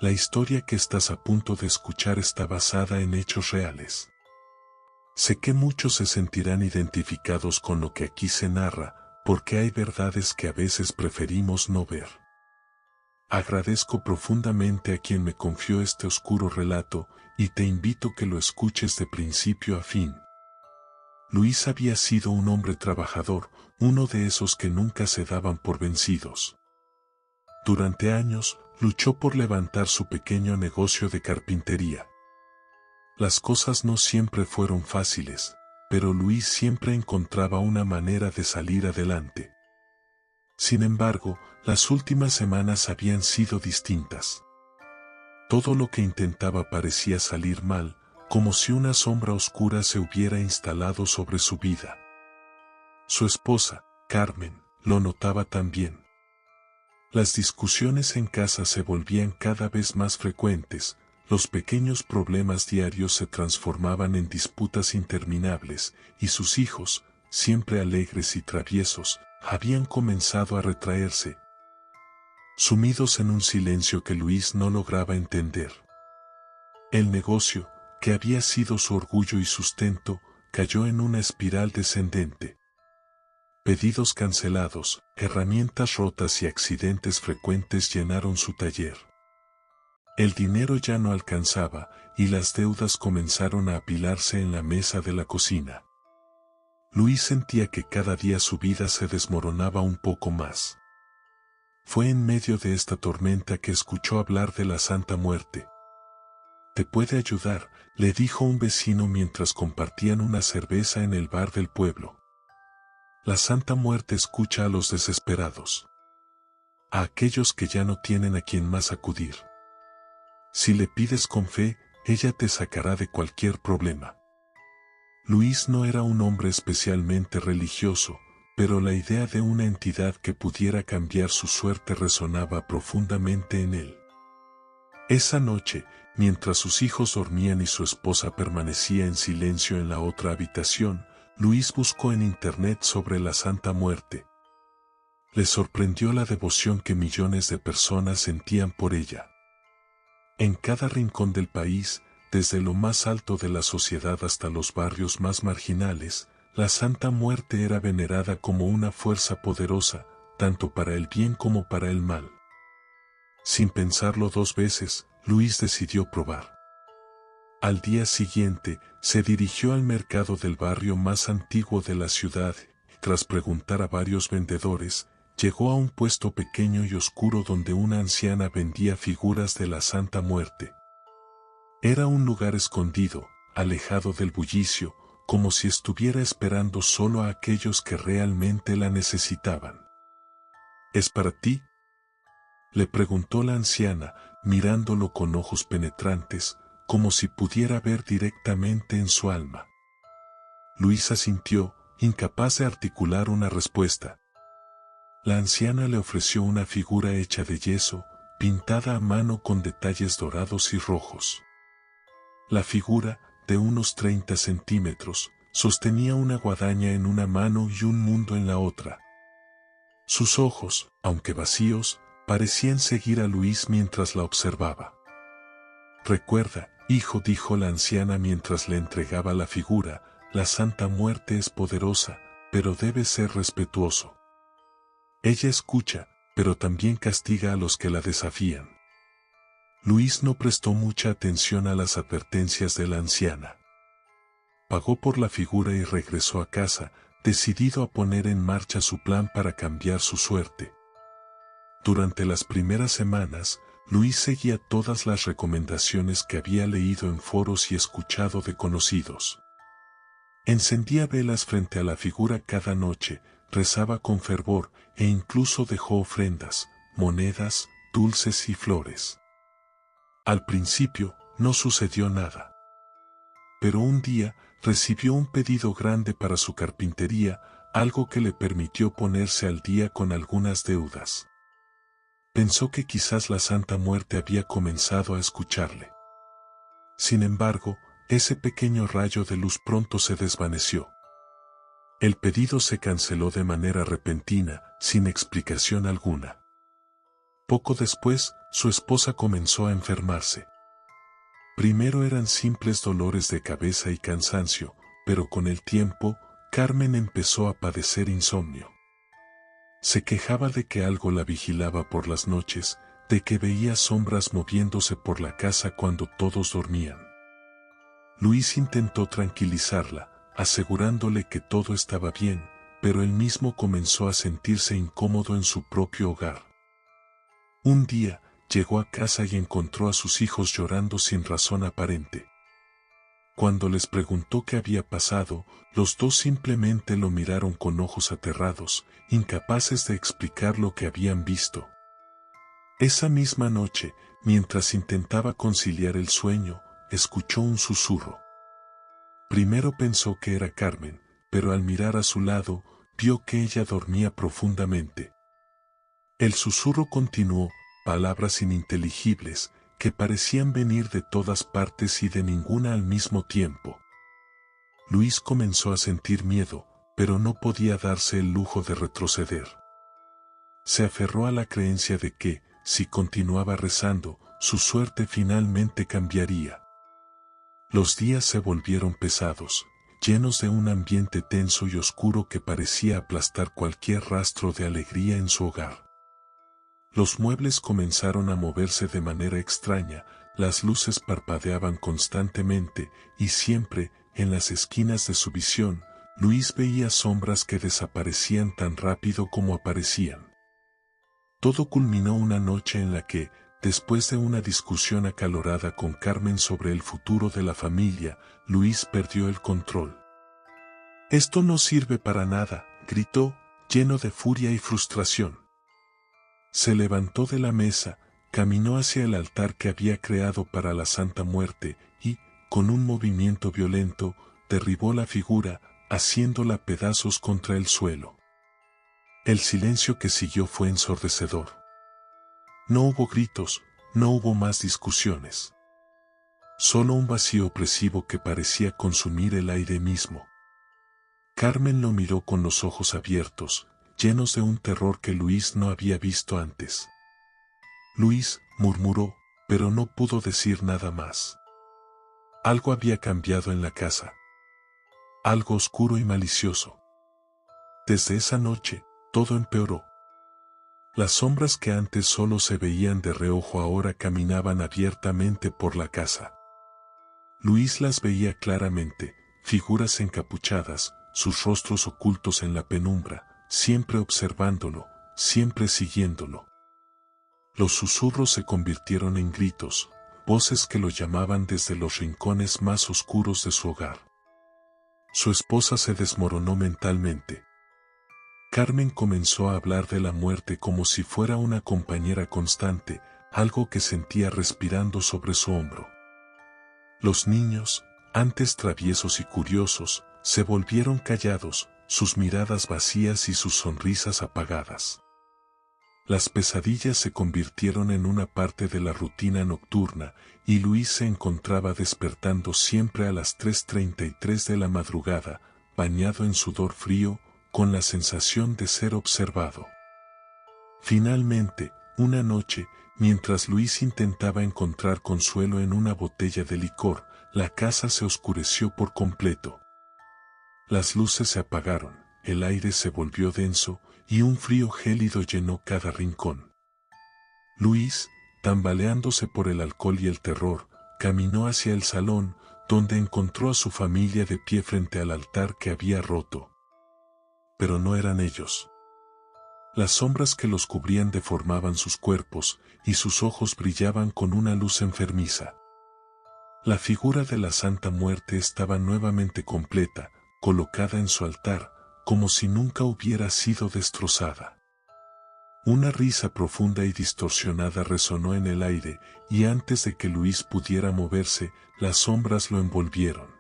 La historia que estás a punto de escuchar está basada en hechos reales. Sé que muchos se sentirán identificados con lo que aquí se narra, porque hay verdades que a veces preferimos no ver. Agradezco profundamente a quien me confió este oscuro relato y te invito a que lo escuches de principio a fin. Luis había sido un hombre trabajador, uno de esos que nunca se daban por vencidos. Durante años, luchó por levantar su pequeño negocio de carpintería. Las cosas no siempre fueron fáciles, pero Luis siempre encontraba una manera de salir adelante. Sin embargo, las últimas semanas habían sido distintas. Todo lo que intentaba parecía salir mal, como si una sombra oscura se hubiera instalado sobre su vida. Su esposa, Carmen, lo notaba también. Las discusiones en casa se volvían cada vez más frecuentes, los pequeños problemas diarios se transformaban en disputas interminables, y sus hijos, siempre alegres y traviesos, habían comenzado a retraerse, sumidos en un silencio que Luis no lograba entender. El negocio, que había sido su orgullo y sustento, cayó en una espiral descendente. Pedidos cancelados, herramientas rotas y accidentes frecuentes llenaron su taller. El dinero ya no alcanzaba, y las deudas comenzaron a apilarse en la mesa de la cocina. Luis sentía que cada día su vida se desmoronaba un poco más. Fue en medio de esta tormenta que escuchó hablar de la Santa Muerte. «Te puede ayudar», le dijo un vecino mientras compartían una cerveza en el bar del pueblo. La Santa Muerte escucha a los desesperados, a aquellos que ya no tienen a quien más acudir. Si le pides con fe, ella te sacará de cualquier problema. Luis no era un hombre especialmente religioso, pero la idea de una entidad que pudiera cambiar su suerte resonaba profundamente en él. Esa noche, mientras sus hijos dormían y su esposa permanecía en silencio en la otra habitación, Luis buscó en internet sobre la Santa Muerte. Le sorprendió la devoción que millones de personas sentían por ella. En cada rincón del país, desde lo más alto de la sociedad hasta los barrios más marginales, la Santa Muerte era venerada como una fuerza poderosa, tanto para el bien como para el mal. Sin pensarlo dos veces, Luis decidió probar. Al día siguiente, se dirigió al mercado del barrio más antiguo de la ciudad, y tras preguntar a varios vendedores, llegó a un puesto pequeño y oscuro donde una anciana vendía figuras de la Santa Muerte. Era un lugar escondido, alejado del bullicio, como si estuviera esperando solo a aquellos que realmente la necesitaban. «¿Es para ti?», le preguntó la anciana, mirándolo con ojos penetrantes, como si pudiera ver directamente en su alma. Luis asintió, incapaz de articular una respuesta. La anciana le ofreció una figura hecha de yeso, pintada a mano con detalles dorados y rojos. La figura, de unos 30 centímetros, sostenía una guadaña en una mano y un mundo en la otra. Sus ojos, aunque vacíos, parecían seguir a Luis mientras la observaba. «Recuerda, hijo», dijo la anciana mientras le entregaba la figura, «la Santa Muerte es poderosa, pero debes ser respetuoso. Ella escucha, pero también castiga a los que la desafían». Luis no prestó mucha atención a las advertencias de la anciana. Pagó por la figura y regresó a casa, decidido a poner en marcha su plan para cambiar su suerte. Durante las primeras semanas, Luis seguía todas las recomendaciones que había leído en foros y escuchado de conocidos. Encendía velas frente a la figura cada noche, rezaba con fervor e incluso dejó ofrendas, monedas, dulces y flores. Al principio, no sucedió nada. Pero un día, recibió un pedido grande para su carpintería, algo que le permitió ponerse al día con algunas deudas. Pensó que quizás la Santa Muerte había comenzado a escucharle. Sin embargo, ese pequeño rayo de luz pronto se desvaneció. El pedido se canceló de manera repentina, sin explicación alguna. Poco después, su esposa comenzó a enfermarse. Primero eran simples dolores de cabeza y cansancio, pero con el tiempo, Carmen empezó a padecer insomnio. Se quejaba de que algo la vigilaba por las noches, de que veía sombras moviéndose por la casa cuando todos dormían. Luis intentó tranquilizarla, asegurándole que todo estaba bien, pero él mismo comenzó a sentirse incómodo en su propio hogar. Un día, llegó a casa y encontró a sus hijos llorando sin razón aparente. Cuando les preguntó qué había pasado, los dos simplemente lo miraron con ojos aterrados, incapaces de explicar lo que habían visto. Esa misma noche, mientras intentaba conciliar el sueño, escuchó un susurro. Primero pensó que era Carmen, pero al mirar a su lado, vio que ella dormía profundamente. El susurro continuó, palabras ininteligibles, que parecían venir de todas partes y de ninguna al mismo tiempo. Luis comenzó a sentir miedo, pero no podía darse el lujo de retroceder. Se aferró a la creencia de que, si continuaba rezando, su suerte finalmente cambiaría. Los días se volvieron pesados, llenos de un ambiente tenso y oscuro que parecía aplastar cualquier rastro de alegría en su hogar. Los muebles comenzaron a moverse de manera extraña, las luces parpadeaban constantemente, y siempre, en las esquinas de su visión, Luis veía sombras que desaparecían tan rápido como aparecían. Todo culminó una noche en la que, después de una discusión acalorada con Carmen sobre el futuro de la familia, Luis perdió el control. «Esto no sirve para nada», gritó, lleno de furia y frustración. Se levantó de la mesa, caminó hacia el altar que había creado para la Santa Muerte y, con un movimiento violento, derribó la figura, haciéndola pedazos contra el suelo. El silencio que siguió fue ensordecedor. No hubo gritos, no hubo más discusiones. Solo un vacío opresivo que parecía consumir el aire mismo. Carmen lo miró con los ojos abiertos, llenos de un terror que Luis no había visto antes. Luis, murmuró, pero no pudo decir nada más. Algo había cambiado en la casa. Algo oscuro y malicioso. Desde esa noche, todo empeoró. Las sombras que antes solo se veían de reojo ahora caminaban abiertamente por la casa. Luis las veía claramente, figuras encapuchadas, sus rostros ocultos en la penumbra, siempre observándolo, siempre siguiéndolo. Los susurros se convirtieron en gritos, voces que lo llamaban desde los rincones más oscuros de su hogar. Su esposa se desmoronó mentalmente. Carmen comenzó a hablar de la muerte como si fuera una compañera constante, algo que sentía respirando sobre su hombro. Los niños, antes traviesos y curiosos, se volvieron callados, sus miradas vacías y sus sonrisas apagadas. Las pesadillas se convirtieron en una parte de la rutina nocturna, y Luis se encontraba despertando siempre a las 3:33 de la madrugada, bañado en sudor frío, con la sensación de ser observado. Finalmente, una noche, mientras Luis intentaba encontrar consuelo en una botella de licor, la casa se oscureció por completo. Las luces se apagaron, el aire se volvió denso, y un frío gélido llenó cada rincón. Luis, tambaleándose por el alcohol y el terror, caminó hacia el salón, donde encontró a su familia de pie frente al altar que había roto. Pero no eran ellos. Las sombras que los cubrían deformaban sus cuerpos, y sus ojos brillaban con una luz enfermiza. La figura de la Santa Muerte estaba nuevamente completa, colocada en su altar, como si nunca hubiera sido destrozada. Una risa profunda y distorsionada resonó en el aire, y antes de que Luis pudiera moverse, las sombras lo envolvieron.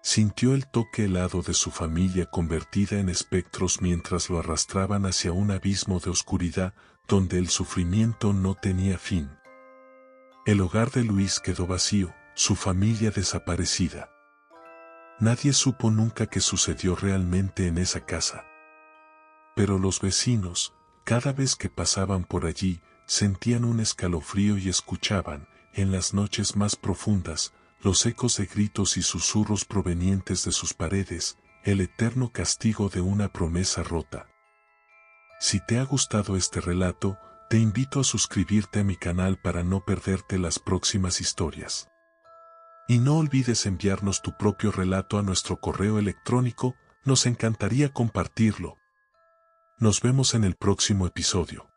Sintió el toque helado de su familia convertida en espectros mientras lo arrastraban hacia un abismo de oscuridad, donde el sufrimiento no tenía fin. El hogar de Luis quedó vacío, su familia desaparecida. Nadie supo nunca qué sucedió realmente en esa casa. Pero los vecinos, cada vez que pasaban por allí, sentían un escalofrío y escuchaban, en las noches más profundas, los ecos de gritos y susurros provenientes de sus paredes, el eterno castigo de una promesa rota. Si te ha gustado este relato, te invito a suscribirte a mi canal para no perderte las próximas historias. Y no olvides enviarnos tu propio relato a nuestro correo electrónico, nos encantaría compartirlo. Nos vemos en el próximo episodio.